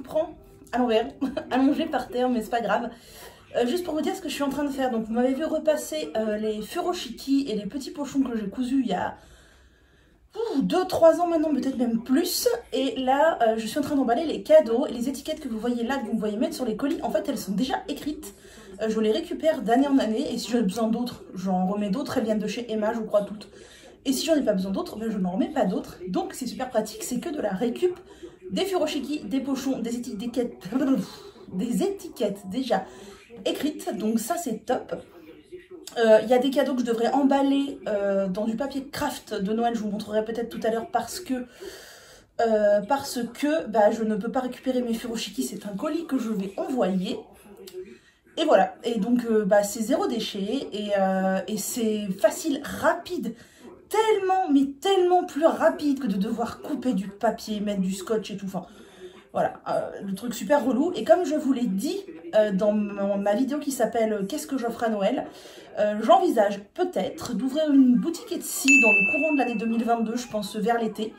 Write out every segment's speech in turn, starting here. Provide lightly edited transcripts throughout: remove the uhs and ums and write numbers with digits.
prends à l'envers, allongée par terre, mais c'est pas grave. Juste pour vous dire ce que je suis en train de faire. Donc vous m'avez vu repasser les furoshiki et les petits pochons que j'ai cousus il y a 2-3 ans maintenant, peut-être même plus. Et là, je suis en train d'emballer les cadeaux. Et les étiquettes que vous voyez là, que vous me voyez mettre sur les colis, en fait, elles sont déjà écrites. Je les récupère d'année en année. Et si j'en ai besoin d'autres, j'en remets d'autres. Elles viennent de chez Emma, je crois, toutes. Et si j'en ai pas besoin d'autres, ben, je n'en remets pas d'autres. Donc c'est super pratique, c'est que de la récup des furoshiki, des pochons, des étiquettes déjà écrites. Donc ça, c'est top. Il y a des cadeaux que je devrais emballer dans du papier craft de Noël, je vous montrerai peut-être tout à l'heure parce que bah, je ne peux pas récupérer mes furoshiki, c'est un colis que je vais envoyer. Et voilà, et donc bah, c'est zéro déchet et c'est facile, rapide, tellement, mais tellement plus rapide que de devoir couper du papier, mettre du scotch et tout, enfin... Voilà, le truc super relou. Et comme je vous l'ai dit dans ma vidéo qui s'appelle « Qu'est-ce que j'offre à Noël ?», j'envisage peut-être d'ouvrir une boutique Etsy dans le courant de l'année 2022, je pense vers l'été.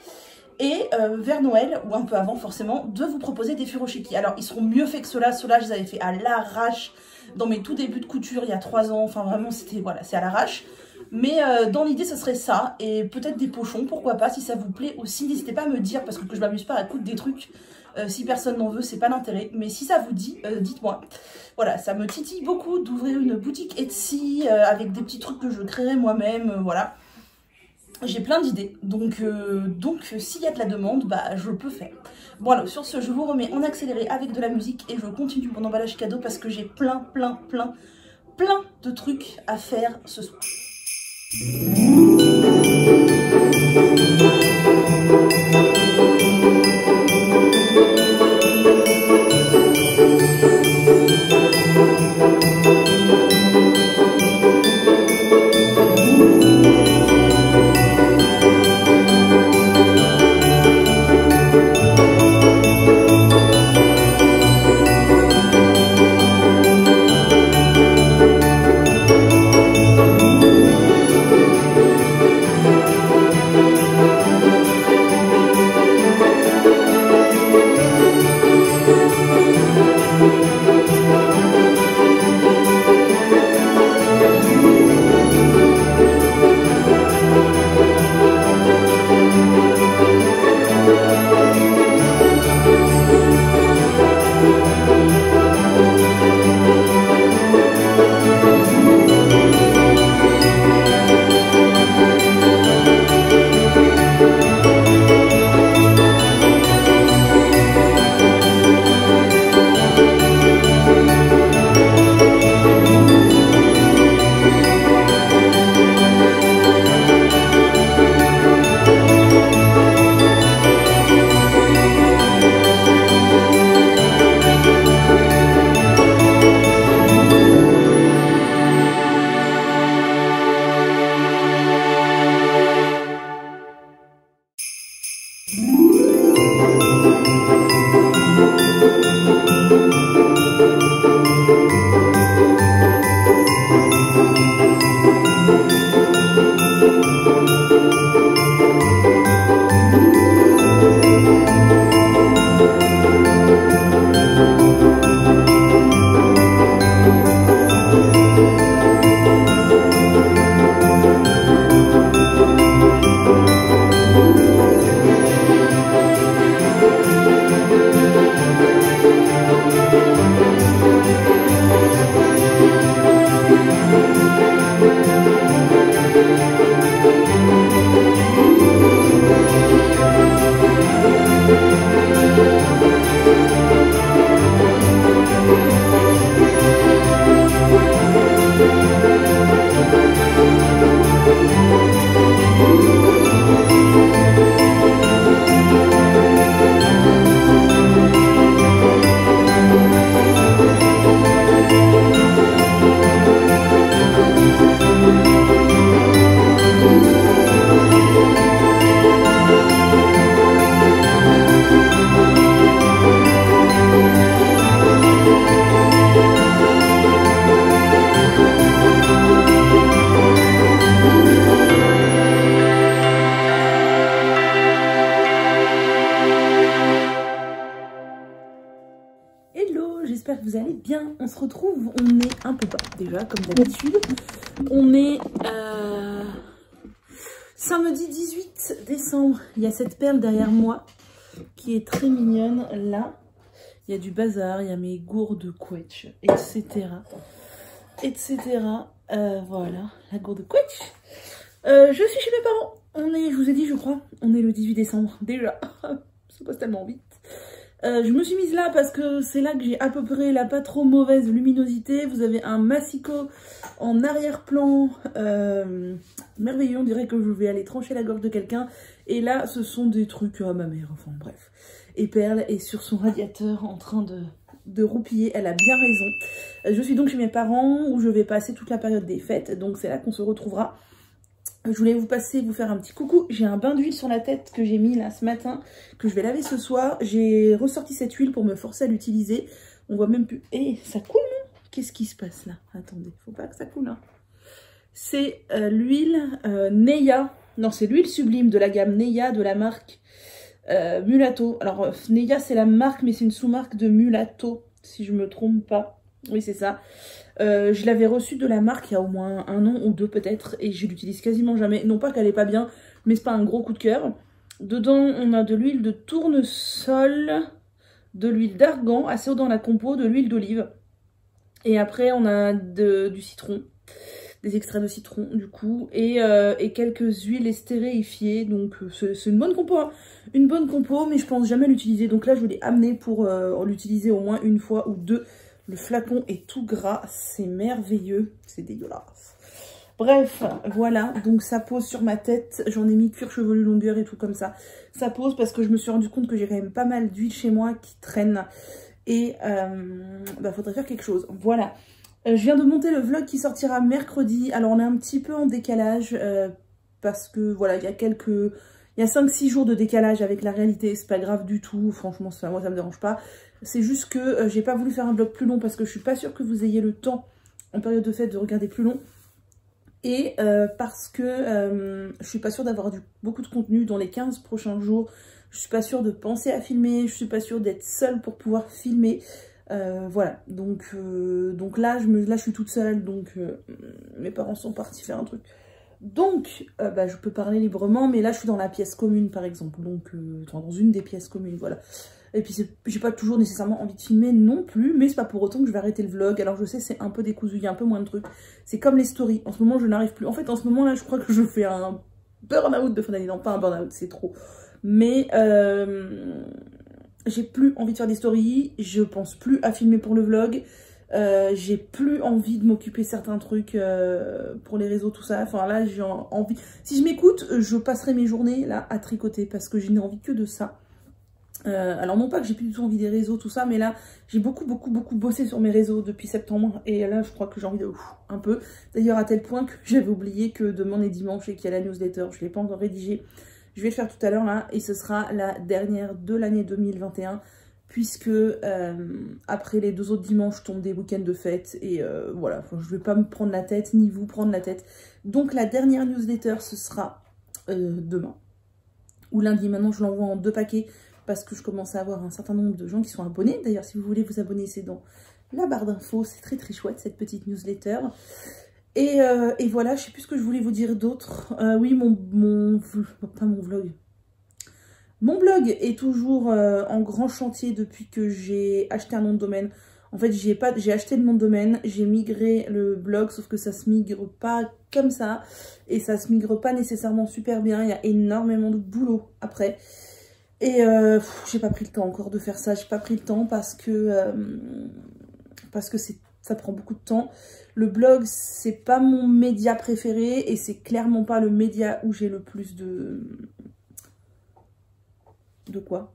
Et vers Noël, ou un peu avant forcément, de vous proposer des furoshiki. Alors ils seront mieux faits que ceux-là. Ceux-là, je les avais fait à l'arrache dans mes tout débuts de couture il y a 3 ans. Enfin vraiment, c'était, voilà, c'est à l'arrache. Mais dans l'idée, ce serait ça. Et peut-être des pochons, pourquoi pas, si ça vous plaît aussi. N'hésitez pas à me dire, parce que je m'amuse pas à coudre des trucs. Si personne n'en veut, c'est pas l'intérêt. Mais si ça vous dit, dites-moi. Voilà, ça me titille beaucoup d'ouvrir une boutique Etsy avec des petits trucs que je créerai moi-même. Voilà. J'ai plein d'idées. Donc s'il y a de la demande, bah je peux faire. Bon alors, sur ce, je vous remets en accéléré avec de la musique et je continue mon emballage cadeau parce que j'ai plein de trucs à faire ce soir. vous allez bien. On se retrouve, on est un peu bas déjà, comme d'habitude. On est samedi 18 décembre. Il y a cette perle derrière moi qui est très mignonne. Là, il y a du bazar, il y a mes gourdes Quetch, etc. etc. Voilà, la gourde Quetch. Je suis chez mes parents. On est, je vous ai dit, je crois, on est le 18 décembre. Déjà, ça passe tellement vite. Je me suis mise là parce que c'est là que j'ai à peu près la pas trop mauvaise luminosité. Vous avez un massicot en arrière-plan merveilleux. On dirait que je vais aller trancher la gorge de quelqu'un. Et là, ce sont des trucs à ma mère. Enfin bref. Et Perle est sur son radiateur en train de roupiller. Elle a bien raison. Je suis donc chez mes parents où je vais passer toute la période des fêtes. Donc c'est là qu'on se retrouvera. Je voulais vous faire un petit coucou. J'ai un bain d'huile sur la tête que j'ai mis là ce matin, que je vais laver ce soir. J'ai ressorti cette huile pour me forcer à l'utiliser. On voit même plus... Eh, ça coule, non? Qu'est-ce qui se passe là? Attendez, faut pas que ça coule. Hein. C'est l'huile Neia. Non, c'est l'huile sublime de la gamme Neia de la marque Mulatto. Alors, Neia, c'est la marque, mais c'est une sous-marque de Mulatto, si je me trompe pas. Oui, c'est ça. Je l'avais reçue de la marque il y a au moins 1 an ou 2 peut-être, et je l'utilise quasiment jamais. Non pas qu'elle est pas bien, mais c'est pas un gros coup de cœur. Dedans, on a de l'huile de tournesol, de l'huile d'argan, assez haut dans la compo, de l'huile d'olive. Et après, on a du citron, des extraits de citron du coup, et quelques huiles estéréifiées. Donc c'est une bonne compo, hein. Une bonne compo, mais je pense jamais l'utiliser. Donc là, je l'ai amené pour l'utiliser au moins 1 fois ou 2. Le flacon est tout gras, c'est merveilleux, c'est dégueulasse. Bref, voilà, donc ça pose sur ma tête, j'en ai mis cuir chevelu longueur et tout comme ça. Ça pose parce que je me suis rendu compte que j'ai quand même pas mal d'huile chez moi qui traîne. Et faudrait faire quelque chose, voilà. Je viens de monter le vlog qui sortira mercredi. Alors on est un petit peu en décalage parce que voilà, il y a 5-6 jours de décalage avec la réalité, c'est pas grave du tout, franchement moi ça me dérange pas. C'est juste que j'ai pas voulu faire un vlog plus long parce que je suis pas sûre que vous ayez le temps en période de fête de regarder plus long. Et parce que je suis pas sûre d'avoir beaucoup de contenu dans les 15 prochains jours. Je suis pas sûre de penser à filmer, je suis pas sûre d'être seule pour pouvoir filmer. Voilà, donc là je suis toute seule, donc mes parents sont partis faire un truc. Donc, je peux parler librement, mais là, je suis dans la pièce commune, par exemple. Donc, dans une des pièces communes, voilà. Et puis, j'ai pas toujours nécessairement envie de filmer non plus, mais c'est pas pour autant que je vais arrêter le vlog. Alors, je sais, c'est un peu décousu, il y a un peu moins de trucs. C'est comme les stories. En ce moment, je n'arrive plus. En fait, en ce moment, là, je crois que je fais un burn-out de fin d'année. Non, pas un burn-out, c'est trop. Mais, j'ai plus envie de faire des stories. Je pense plus à filmer pour le vlog. J'ai plus envie de m'occuper de certains trucs pour les réseaux, tout ça. Enfin là, j'ai envie... Si je m'écoute, je passerai mes journées là à tricoter parce que je n'ai envie que de ça. Alors non pas que j'ai plus du tout envie des réseaux, tout ça, mais là, j'ai beaucoup bossé sur mes réseaux depuis septembre. Et là, je crois que j'ai envie de... un peu. D'ailleurs, à tel point que j'avais oublié que demain est dimanche et qu'il y a la newsletter. Je ne l'ai pas encore rédigée. Je vais le faire tout à l'heure là. Et ce sera la dernière de l'année 2021. Puisque après les 2 autres dimanches tombent des week-ends de fête et voilà, je ne vais pas me prendre la tête, ni vous prendre la tête. Donc la dernière newsletter, ce sera demain ou lundi. Maintenant, je l'envoie en 2 paquets parce que je commence à avoir un certain nombre de gens qui sont abonnés. D'ailleurs, si vous voulez vous abonner, c'est dans la barre d'infos. C'est très chouette cette petite newsletter. Et voilà, je sais plus ce que je voulais vous dire d'autre. Oui, pas mon vlog. Mon blog est toujours en grand chantier depuis que j'ai acheté un nom de domaine. En fait, j'ai acheté le nom de domaine, j'ai migré le blog, sauf que ça se migre pas comme ça. Et ça se migre pas nécessairement super bien, il y a énormément de boulot après. Et j'ai pas pris le temps encore de faire ça, j'ai pas pris le temps parce que ça prend beaucoup de temps. Le blog, c'est pas mon média préféré et c'est clairement pas le média où j'ai le plus de quoi?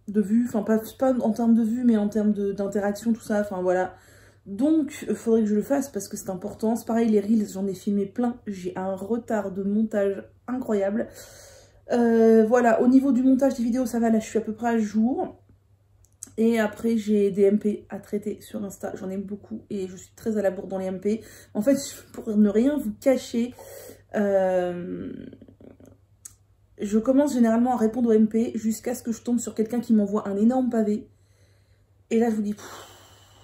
De vues, enfin pas en termes de vues, mais en termes d'interaction, tout ça, enfin voilà. Donc, il faudrait que je le fasse parce que c'est important. C'est pareil, les reels, j'en ai filmé plein. J'ai un retard de montage incroyable. Voilà, au niveau du montage des vidéos, ça va, là je suis à peu près à jour. Et après, j'ai des MP à traiter sur Insta, j'en ai beaucoup et je suis très à la bourre dans les MP. En fait, pour ne rien vous cacher, je commence généralement à répondre aux MP jusqu'à ce que je tombe sur quelqu'un qui m'envoie un énorme pavé. Et là, je vous dis,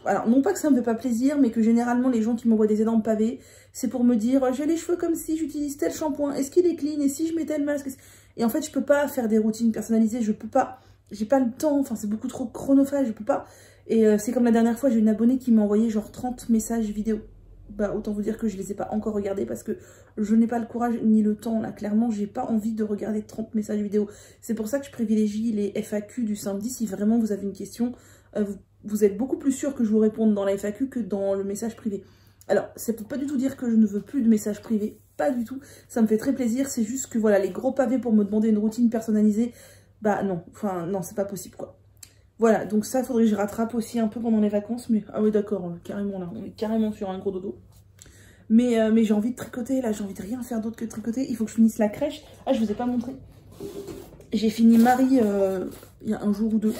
Alors, non pas que ça me fait pas plaisir, mais que généralement, les gens qui m'envoient des énormes pavés, c'est pour me dire, j'ai les cheveux comme si j'utilise tel shampoing, est-ce qu'il est clean, et si je mets tel masque. Et en fait, je peux pas faire des routines personnalisées, je peux pas, j'ai pas le temps, enfin, c'est beaucoup trop chronophage, je peux pas. Et c'est comme la dernière fois, j'ai une abonnée qui m'a envoyé genre 30 messages vidéo. Bah, autant vous dire que je les ai pas encore regardés parce que je n'ai pas le courage ni le temps, là. Clairement, j'ai pas envie de regarder 30 messages vidéo. C'est pour ça que je privilégie les FAQ du samedi. Si vraiment vous avez une question, vous êtes beaucoup plus sûr que je vous réponde dans la FAQ que dans le message privé. Alors, ça peut pas du tout dire que je ne veux plus de messages privés. Pas du tout. Ça me fait très plaisir. C'est juste que voilà, les gros pavés pour me demander une routine personnalisée, bah non. Enfin, non, c'est pas possible, quoi. Voilà, donc ça, faudrait que je rattrape aussi un peu pendant les vacances. Mais ah oui, d'accord, carrément là, on est carrément sur un gros dodo. Mais j'ai envie de tricoter, là, j'ai envie de rien faire d'autre que de tricoter. Il faut que je finisse la crèche. Ah, je vous ai pas montré. J'ai fini Marie il y a un jour ou deux.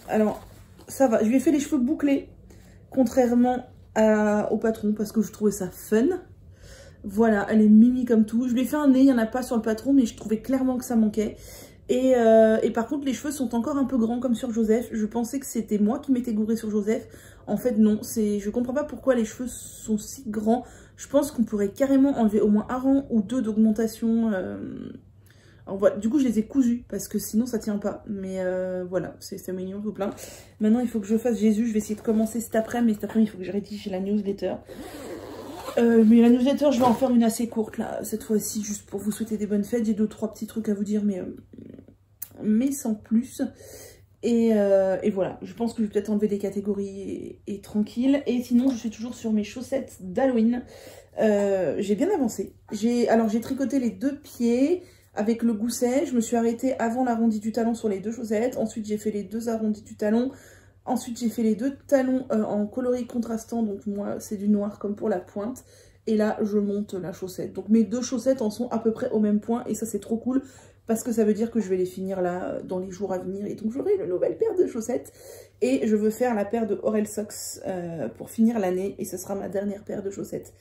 Alors, ça va. Je lui ai fait les cheveux bouclés, contrairement au patron, parce que je trouvais ça fun. Voilà, elle est mimi comme tout. Je lui ai fait un nez, il n'y en a pas sur le patron, mais je trouvais clairement que ça manquait. Et par contre, les cheveux sont encore un peu grands comme sur Joseph. Je pensais que c'était moi qui m'étais gourée sur Joseph. En fait, non. Je comprends pas pourquoi les cheveux sont si grands. Je pense qu'on pourrait carrément enlever au moins un rang ou deux d'augmentation. Voilà. Du coup, je les ai cousus parce que sinon, ça tient pas. Mais voilà, c'est mignon, tout plein. Maintenant, il faut que je fasse Jésus. Je vais essayer de commencer cet après-midi. Mais cet après-midi, il faut que je rédige la newsletter. Mais la newsletter, je vais en faire une assez courte, là, cette fois-ci, juste pour vous souhaiter des bonnes fêtes. J'ai 2-3 petits trucs à vous dire, mais sans plus. Et voilà, je pense que je vais peut-être enlever des catégories et tranquille. Et sinon, je suis toujours sur mes chaussettes d'Halloween. J'ai bien avancé. Alors, j'ai tricoté les 2 pieds avec le gousset. Je me suis arrêtée avant l'arrondi du talon sur les 2 chaussettes. Ensuite, j'ai fait les 2 arrondis du talon. Ensuite, j'ai fait les 2 talons en coloris contrastant. Donc, moi, c'est du noir comme pour la pointe. Et là, je monte la chaussette. Donc, mes 2 chaussettes en sont à peu près au même point. Et ça, c'est trop cool. Parce que ça veut dire que je vais les finir là dans les jours à venir. Et donc, j'aurai une nouvelle paire de chaussettes. Et je veux faire la paire de Orel Socks pour finir l'année. Et ce sera ma dernière paire de chaussettes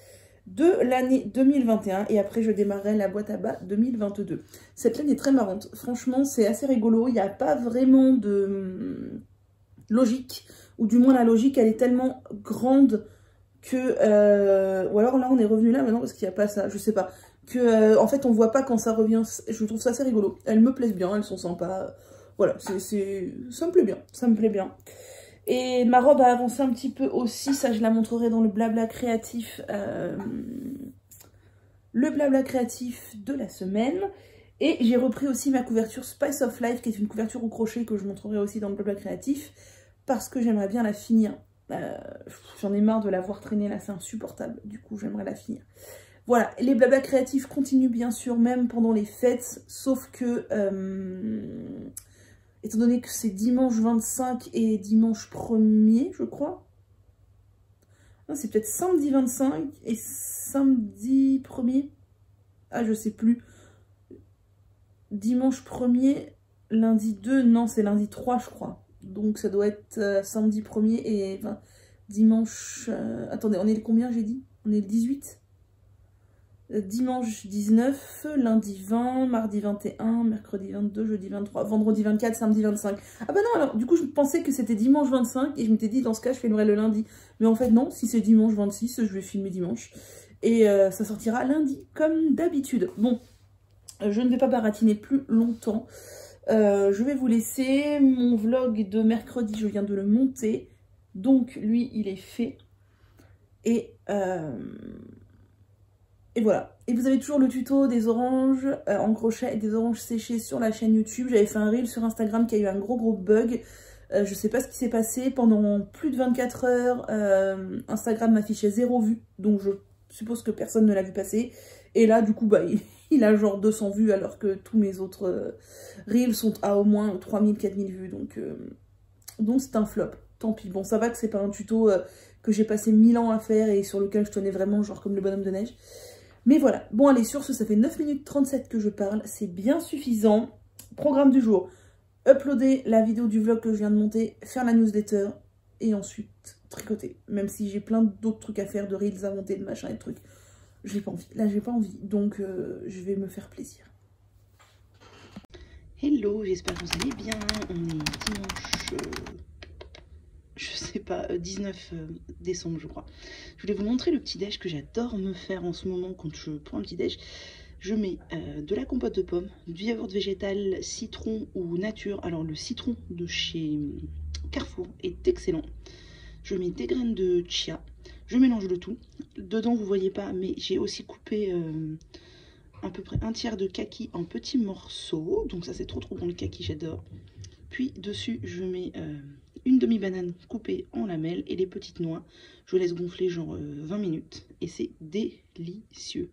de l'année 2021. Et après, je démarrerai la boîte à bas 2022. Cette laine est très marrante. Franchement, c'est assez rigolo. Il n'y a pas vraiment de logique, ou du moins la logique elle est tellement grande que ou alors là on est revenu là maintenant parce qu'il n'y a pas ça, je sais pas, que en fait on voit pas quand ça revient. Je trouve ça assez rigolo, elles me plaisent bien, elles sont sympas, voilà, ça me plaît bien, ça me plaît bien. Et ma robe a avancé un petit peu aussi, ça je la montrerai dans le blabla créatif de la semaine. Et j'ai repris aussi ma couverture Spice of Life, qui est une couverture au crochet que je montrerai aussi dans le blabla créatif, parce que j'aimerais bien la finir. J'en ai marre de la voir traîner là, c'est insupportable. Du coup, j'aimerais la finir. Voilà, les blabla créatifs continuent bien sûr, même pendant les fêtes, sauf que, étant donné que c'est dimanche 25 et dimanche 1er, je crois. Non, c'est peut-être samedi 25 et samedi 1er. Ah, je sais plus. Dimanche 1er, lundi 2, non, c'est lundi 3, je crois. Donc ça doit être samedi 1er et dimanche... attendez, on est le combien j'ai dit? On est le 18. Dimanche 19, lundi 20, mardi 21, mercredi 22, jeudi 23, vendredi 24, samedi 25. Ah bah non, alors du coup je pensais que c'était dimanche 25 et je m'étais dit dans ce cas je filmerai le lundi. Mais en fait non, si c'est dimanche 26, je vais filmer dimanche. Et ça sortira lundi comme d'habitude. Bon, je ne vais pas baratiner plus longtemps. Je vais vous laisser. Mon vlog de mercredi, je viens de le monter. Donc lui, il est fait. Et voilà. Et vous avez toujours le tuto des oranges en crochet et des oranges séchées sur la chaîne YouTube. J'avais fait un reel sur Instagram qui a eu un gros bug. Je sais pas ce qui s'est passé. Pendant plus de 24 heures, Instagram m'affichait 0 vues. Donc je suppose que personne ne l'a vu passer. Et là, du coup, bah, il a genre 200 vues alors que tous mes autres reels sont à au moins 3000, 4000 vues. Donc c'est un flop. Tant pis. Bon, ça va que c'est pas un tuto que j'ai passé 1000 ans à faire et sur lequel je tenais vraiment genre comme le bonhomme de neige. Mais voilà. Bon, allez, sur ce, ça fait 9 minutes 37 que je parle. C'est bien suffisant. Programme du jour. Uploader la vidéo du vlog que je viens de monter, faire la newsletter et ensuite tricoter. Même si j'ai plein d'autres trucs à faire, de reels à monter, de machin et de trucs. J'ai pas envie. Là, j'ai pas envie. Donc, je vais me faire plaisir. Hello, j'espère que vous allez bien. On est dimanche... je sais pas, 19 décembre je crois. Je voulais vous montrer le petit déj que j'adore me faire en ce moment quand je prends un petit déj. Je mets de la compote de pommes, du yaourt végétal, citron ou nature. Alors le citron de chez Carrefour est excellent. Je mets des graines de chia, je mélange le tout. Dedans vous voyez pas, mais j'ai aussi coupé à peu près un tiers de kaki en petits morceaux. Donc ça c'est trop bon le kaki, j'adore. Puis dessus je mets une demi-banane coupée en lamelles et les petites noix. Je laisse gonfler genre 20 minutes et c'est délicieux.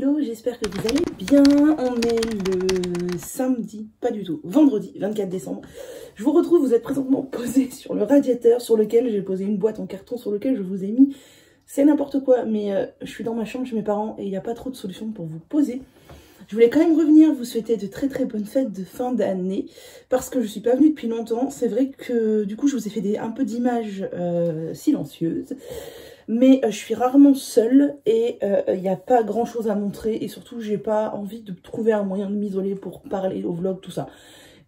Hello, j'espère que vous allez bien. On est le samedi, pas du tout, vendredi 24 décembre. Je vous retrouve, vous êtes présentement posé sur le radiateur sur lequel j'ai posé une boîte en carton sur lequel je vous ai mis. C'est n'importe quoi, mais je suis dans ma chambre chez mes parents et il n'y a pas trop de solutions pour vous poser. Je voulais quand même revenir vous souhaiter de très bonnes fêtes de fin d'année parce que je suis pas venue depuis longtemps. C'est vrai que du coup je vous ai fait un peu d'images silencieuses. Mais je suis rarement seule et il n'y a pas grand chose à montrer et surtout j'ai pas envie de trouver un moyen de m'isoler pour parler au vlog, tout ça.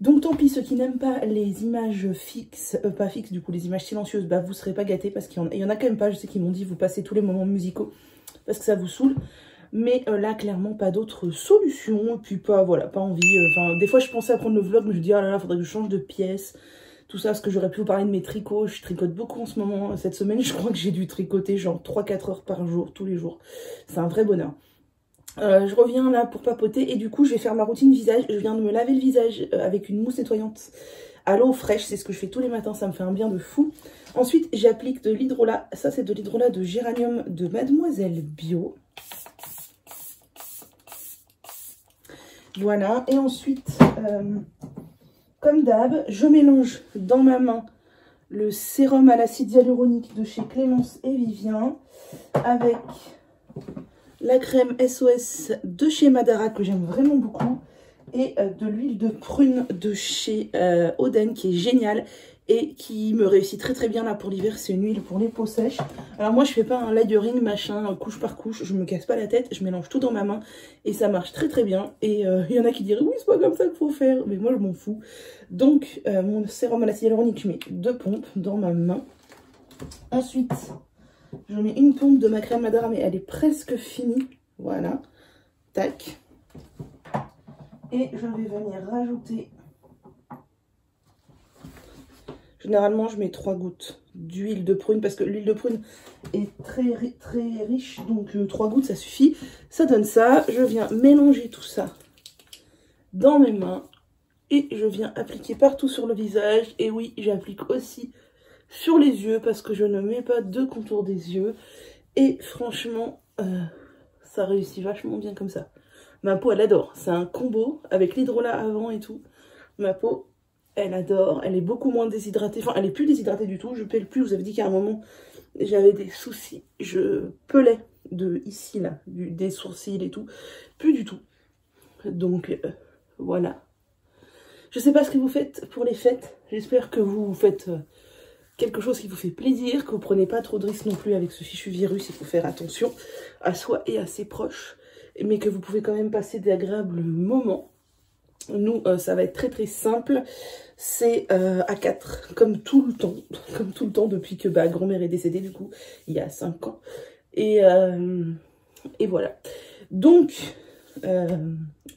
Donc tant pis, ceux qui n'aiment pas les images fixes, pas fixes du coup, les images silencieuses, bah vous serez pas gâtés parce qu'il y en a quand même pas, je sais qu'ils m'ont dit vous passez tous les moments musicaux parce que ça vous saoule. Mais là clairement pas d'autre solution, et puis pas, voilà, pas envie, enfin des fois je pensais à prendre le vlog mais je dis ah là là faudrait que je change de pièce. Tout ça, parce que j'aurais pu vous parler de mes tricots. Je tricote beaucoup en ce moment. Cette semaine, je crois que j'ai dû tricoter genre 3-4 heures par jour, tous les jours. C'est un vrai bonheur. Je reviens là pour papoter et du coup, je vais faire ma routine visage. Je viens de me laver le visage avec une mousse nettoyante à l'eau fraîche. C'est ce que je fais tous les matins. Ça me fait un bien de fou. Ensuite, j'applique de l'hydrolat. Ça, c'est de l'hydrolat de géranium de Mademoiselle Bio. Voilà. Et ensuite... comme d'hab, je mélange dans ma main le sérum à l'acide hyaluronique de chez Clémence et Vivien avec la crème SOS de chez Madara que j'aime vraiment beaucoup et de l'huile de prune de chez Oden qui est géniale et qui me réussit très bien là pour l'hiver. C'est une huile pour les peaux sèches. Alors moi je fais pas un layering machin couche par couche, je me casse pas la tête, je mélange tout dans ma main et ça marche très bien. Et il y en a qui diraient oui c'est pas comme ça qu'il faut faire, mais moi je m'en fous. Donc mon sérum à l'acide hyaluronique, je mets 2 pompes dans ma main. Ensuite je mets une pompe de ma crème Madara mais elle est presque finie, voilà, tac. Et je vais venir rajouter... Généralement, je mets 3 gouttes d'huile de prune parce que l'huile de prune est très riche. Donc 3 gouttes, ça suffit. Ça donne ça. Je viens mélanger tout ça dans mes mains. Et je viens appliquer partout sur le visage. Et oui, j'applique aussi sur les yeux parce que je ne mets pas de contour des yeux. Et franchement, ça réussit vachement bien comme ça. Ma peau, elle adore. C'est un combo avec l'hydrolat avant et tout. Ma peau... elle adore, elle est beaucoup moins déshydratée, enfin elle est plus déshydratée du tout, je pèle plus, vous avez dit qu'à un moment j'avais des soucis, je pelais de ici là, des sourcils et tout, plus du tout, donc voilà. Je sais pas ce que vous faites pour les fêtes, j'espère que vous faites quelque chose qui vous fait plaisir, que vous prenez pas trop de risques non plus avec ce fichu virus, il faut faire attention à soi et à ses proches, mais que vous pouvez quand même passer d'agréables moments. Nous, ça va être très simple, c'est à 4, comme tout le temps depuis que grand-mère est décédée du coup, il y a 5 ans. Et voilà. Donc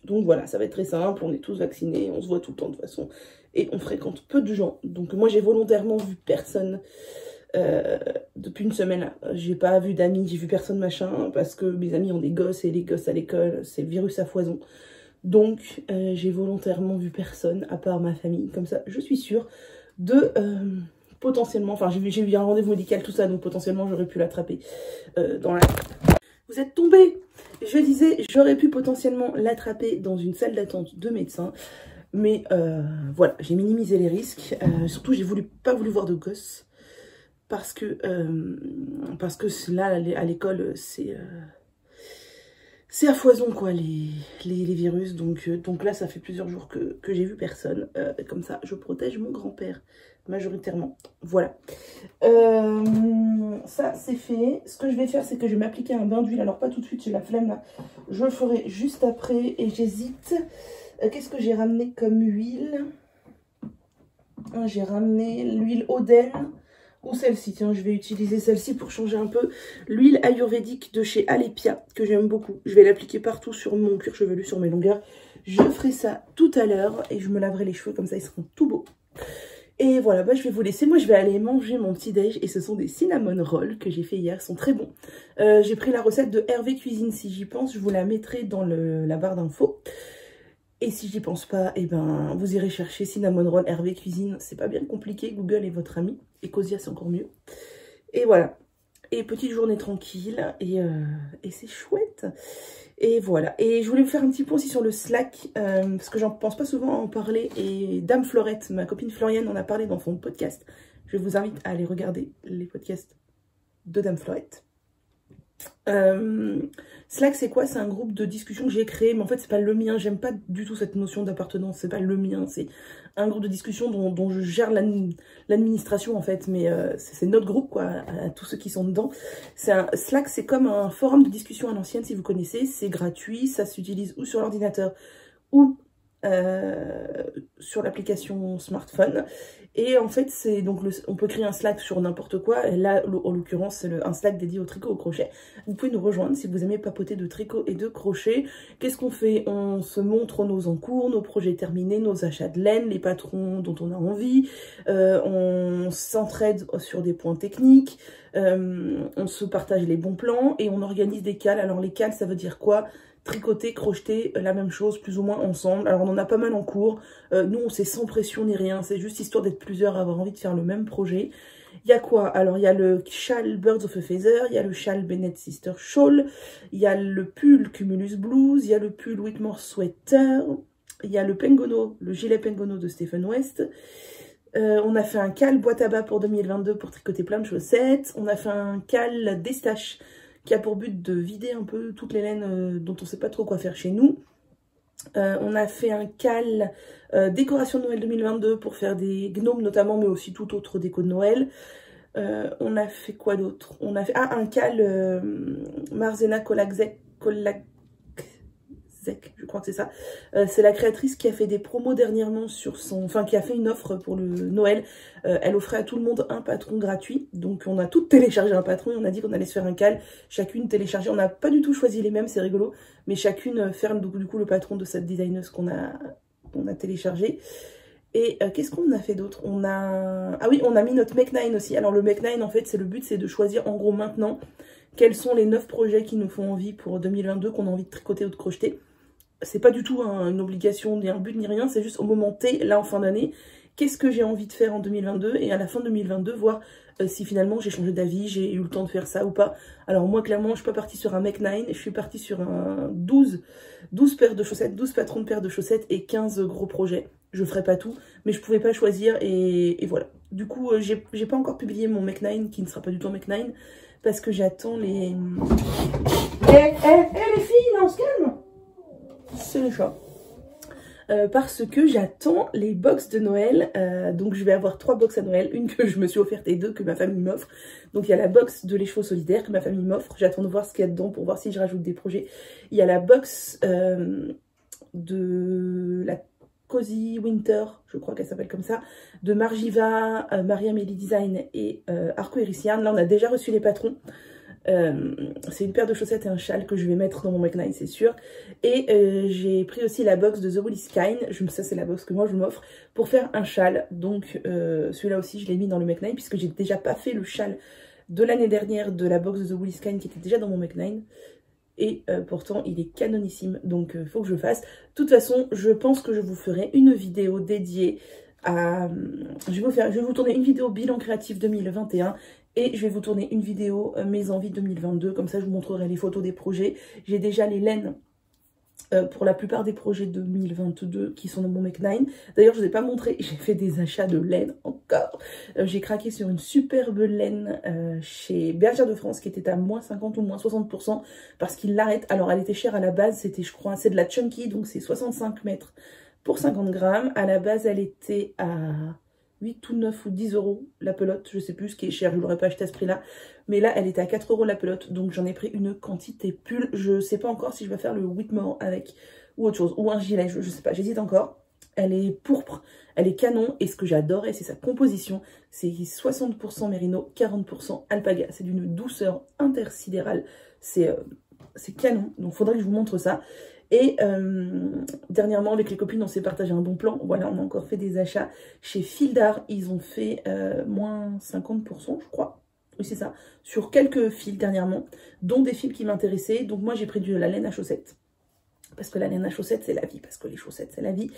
voilà, ça va être très simple, on est tous vaccinés, on se voit tout le temps de toute façon, et on fréquente peu de gens. Donc moi j'ai volontairement vu personne depuis une semaine là. J'ai pas vu d'amis, j'ai vu personne machin, parce que mes amis ont des gosses et les gosses à l'école, c'est le virus à foison. Donc j'ai volontairement vu personne à part ma famille, comme ça je suis sûre de potentiellement, enfin j'ai eu un rendez-vous médical tout ça, donc potentiellement j'aurais pu l'attraper dans la... Vous êtes tombés. Je disais j'aurais pu potentiellement l'attraper dans une salle d'attente de médecin, mais voilà, j'ai minimisé les risques, surtout j'ai pas voulu voir de gosses parce que là à l'école c'est à foison quoi les virus, donc là ça fait plusieurs jours que j'ai vu personne, comme ça je protège mon grand-père majoritairement, voilà. Ça c'est fait. Ce que je vais faire c'est que je vais m'appliquer un bain d'huile, alors pas tout de suite, j'ai la flemme là, je le ferai juste après et j'hésite. Qu'est-ce que j'ai ramené comme huile? J'ai ramené l'huile Oden ou celle-ci, tiens je vais utiliser celle-ci pour changer un peu, l'huile ayurvédique de chez Alepia que j'aime beaucoup. Je vais l'appliquer partout sur mon cuir chevelu, sur mes longueurs. Je ferai ça tout à l'heure et je me laverai les cheveux comme ça ils seront tout beaux. Et voilà, bah, je vais vous laisser, moi je vais aller manger mon petit déj et ce sont des cinnamon rolls que j'ai fait hier, ils sont très bons. J'ai pris la recette de Hervé Cuisine, si j'y pense je vous la mettrai dans la barre d'infos. Et si j'y pense pas, eh ben, vous irez chercher Cinnamon Roll Hervé Cuisine. C'est pas bien compliqué, Google est votre ami. Et Cosia, c'est encore mieux. Et voilà. Et petite journée tranquille. Et c'est chouette. Et voilà. Et je voulais vous faire un petit point aussi sur le Slack, parce que j'en pense pas souvent à en parler. Et Dame Florette, ma copine Floriane, en a parlé dans son podcast. Je vous invite à aller regarder les podcasts de Dame Florette. Slack, c'est quoi? C'est un groupe de discussion que j'ai créé, mais en fait c'est pas le mien. J'aime pas du tout cette notion d'appartenance, c'est pas le mien. C'est un groupe de discussion dont je gère l'administration en fait, mais c'est notre groupe quoi, à tous ceux qui sont dedans. Slack, c'est comme un forum de discussion à l'ancienne si vous connaissez. C'est gratuit, ça s'utilise ou sur l'ordinateur ou sur l'application smartphone. Et en fait, c'est donc on peut créer un Slack sur n'importe quoi. Et là, en l'occurrence, c'est un Slack dédié au tricot, au crochet. Vous pouvez nous rejoindre si vous aimez papoter de tricot et de crochet. Qu'est-ce qu'on fait? On se montre nos encours, nos projets terminés, nos achats de laine, les patrons dont on a envie. On s'entraide sur des points techniques. On se partage les bons plans et on organise des cales. Alors les cales, ça veut dire quoi? Tricoter, crocheter, la même chose, plus ou moins ensemble. Alors on en a pas mal en cours. Nous, c'est sans pression ni rien. C'est juste histoire d'être plusieurs à avoir envie de faire le même projet. Il y a quoi? Alors il y a le châle Birds of a Feather, il y a le châle Bennett Sister Shawl, il y a le pull Cumulus Blues, il y a le pull Whitmore Sweater, il y a le pengono, le gilet pengono de Stephen West. On a fait un cal boîte à bas pour 2022 pour tricoter plein de chaussettes. On a fait un cal d'estache qui a pour but de vider un peu toutes les laines dont on ne sait pas trop quoi faire chez nous. On a fait un cal décoration de Noël 2022 pour faire des gnomes notamment, mais aussi tout autre déco de Noël. On a fait quoi d'autre? On a fait un cal Marzena Kolakzek, je crois que c'est ça. C'est la créatrice qui a fait des promos dernièrement sur son... Enfin, qui a fait une offre pour le Noël. Elle offrait à tout le monde un patron gratuit. Donc, on a toutes téléchargé un patron et on a dit qu'on allait se faire un cal. Chacune télécharger. On n'a pas du tout choisi les mêmes, c'est rigolo. Mais chacune faire du coup le patron de cette designeuse qu'on a téléchargé. Et qu'est-ce qu'on a fait d'autre? Ah oui, on a mis notre Make 9 aussi. Alors, le Make 9, en fait, le but, c'est de choisir en gros maintenant quels sont les 9 projets qui nous font envie pour 2022, qu'on a envie de tricoter ou de crocheter. C'est pas du tout une obligation, ni un but, ni rien. C'est juste au moment T, là en fin d'année, qu'est-ce que j'ai envie de faire en 2022? Et à la fin de 2022, voir si finalement j'ai changé d'avis, j'ai eu le temps de faire ça ou pas. Alors moi, clairement, je suis pas partie sur un Make 9. Je suis partie sur un 12 paires de chaussettes, 12 patrons de paires de chaussettes et 15 gros projets. Je ferai pas tout, mais je pouvais pas choisir et voilà. Du coup, j'ai pas encore publié mon Make 9, qui ne sera pas du tout un Make 9, parce que j'attends les... les filles, là, on se calme. C'est le chat. Parce que j'attends les box de Noël. Donc je vais avoir 3 box à Noël. Une que je me suis offerte et 2 que ma famille m'offre. Donc il y a la box de l'écheveau solidaire que ma famille m'offre. J'attends de voir ce qu'il y a dedans pour voir si je rajoute des projets. Il y a la box de la Cozy Winter, je crois qu'elle s'appelle comme ça, de Margiva, Maria Melly Design et Arco Iris Yarn. Là on a déjà reçu les patrons. C'est une paire de chaussettes et un châle que je vais mettre dans mon Make 9, c'est sûr. Et j'ai pris aussi la box de The Woolly Sky. Ça, c'est la box que moi je m'offre pour faire un châle. Donc celui-là aussi, je l'ai mis dans le Make 9 puisque j'ai déjà pas fait le châle de l'année dernière de la box de The Woolly Sky qui était déjà dans mon Make 9. Et pourtant, il est canonissime. Donc il faut que je le fasse. De toute façon, je pense que je vous ferai une vidéo dédiée à... Je vais vous tourner une vidéo bilan créatif 2021. Et je vais vous tourner une vidéo mes envies 2022, comme ça je vous montrerai les photos des projets. J'ai déjà les laines pour la plupart des projets 2022 qui sont dans mon Make 9. D'ailleurs je ne vous ai pas montré, j'ai fait des achats de laine encore. J'ai craqué sur une superbe laine chez Bergère de France qui était à moins 50 ou moins 60% parce qu'ils l'arrêtent. Alors elle était chère à la base, c'était je crois, c'est de la Chunky, donc c'est 65 mètres pour 50 grammes. À la base elle était à... 8 ou 9 ou 10 euros la pelote, je sais plus, ce qui est cher, je ne l'aurais pas acheté à ce prix là, mais là elle était à 4 euros la pelote, donc j'en ai pris une quantité pull. Je sais pas encore si je vais faire le Whitmore avec ou autre chose, ou un gilet, je sais pas, j'hésite encore. Elle est pourpre, elle est canon, et ce que j'adorais c'est sa composition, c'est 60% mérino, 40% alpaga, c'est d'une douceur intersidérale, c'est canon, donc faudrait que je vous montre ça. Et dernièrement avec les copines on s'est partagé un bon plan. Voilà, on a encore fait des achats chez Fil d'Art. Ils ont fait moins 50% je crois. Oui c'est ça. Sur quelques fils dernièrement. Dont des fils qui m'intéressaient. Donc moi j'ai pris de la laine à chaussettes. Parce que la laine à chaussettes c'est la vie. Parce que les chaussettes c'est la vie.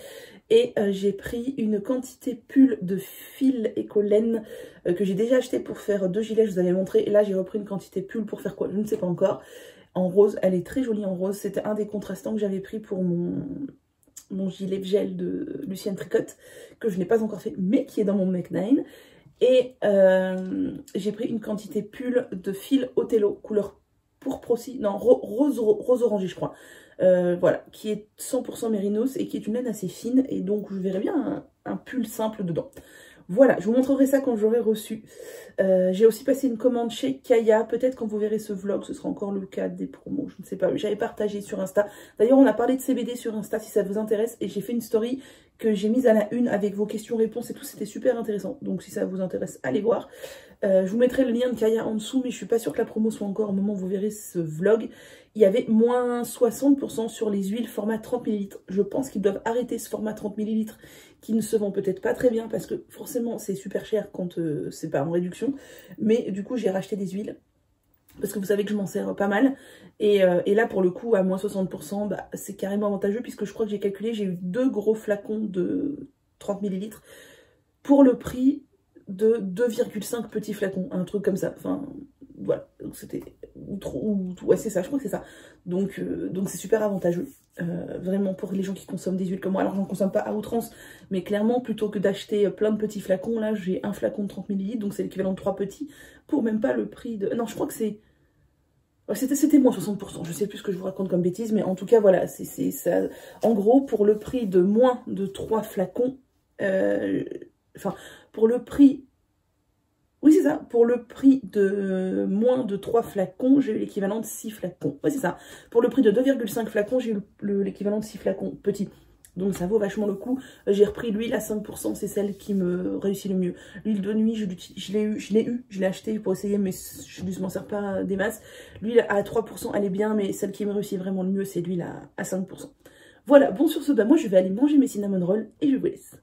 Et j'ai pris une quantité pull de fil éco-laine que j'ai déjà acheté pour faire 2 gilets. Je vous avais montré. Et là j'ai repris une quantité pull pour faire quoi? Je ne sais pas encore. en rose. Elle est très jolie en rose. C'était un des contrastants que j'avais pris pour mon gilet gel de Lucienne Tricotte, que je n'ai pas encore fait, mais qui est dans mon Make 9. Et j'ai pris une quantité pull de fil Othello, couleur pourpre aussi, non, rose orangé je crois. Voilà, qui est 100% mérinos et qui est une laine assez fine. Et donc je verrai bien un pull simple dedans. Voilà, je vous montrerai ça quand j'aurai reçu. J'ai aussi passé une commande chez Kaya. Peut-être quand vous verrez ce vlog, ce sera encore le cas des promos, je ne sais pas. J'avais partagé sur Insta. D'ailleurs, on a parlé de CBD sur Insta si ça vous intéresse. Et j'ai fait une story que j'ai mise à la une avec vos questions-réponses et tout. C'était super intéressant. Donc si ça vous intéresse, allez voir. Je vous mettrai le lien de Kaya en dessous, mais je suis pas sûre que la promo soit encore au moment où vous verrez ce vlog. Il y avait moins 60% sur les huiles format 30 ml. Je pense qu'ils doivent arrêter ce format 30 ml qui ne se vend peut-être pas très bien parce que forcément c'est super cher quand c'est pas en réduction. Mais du coup j'ai racheté des huiles parce que vous savez que je m'en sers pas mal. Et là pour le coup à moins 60%, bah, c'est carrément avantageux puisque je crois que j'ai calculé, j'ai eu 2 gros flacons de 30 ml pour le prix de 2,5 petits flacons, un truc comme ça. Enfin voilà, donc c'était ouais c'est ça, je crois que c'est ça. Donc c'est super avantageux, vraiment pour les gens qui consomment des huiles comme moi. Alors j'en consomme pas à outrance, mais clairement plutôt que d'acheter plein de petits flacons, là j'ai un flacon de 30 ml, donc c'est l'équivalent de 3 petits, pour même pas le prix de... Non je crois que c'est... C'était moins 60%, je sais plus ce que je vous raconte comme bêtise, mais en tout cas voilà, c'est ça. En gros pour le prix de moins de 3 flacons, enfin pour le prix... Oui, c'est ça. Pour le prix de moins de 3 flacons, j'ai eu l'équivalent de 6 flacons. Oui, c'est ça. Pour le prix de 2,5 flacons, j'ai eu l'équivalent de 6 flacons petits. Donc ça vaut vachement le coup. J'ai repris l'huile à 5%, c'est celle qui me réussit le mieux. L'huile de nuit, je l'ai acheté pour essayer, mais je ne m'en sers pas des masses. L'huile à 3%, elle est bien, mais celle qui me réussit vraiment le mieux, c'est l'huile à 5%. Voilà, bon sur ce, bah moi je vais aller manger mes cinnamon rolls et je vous laisse.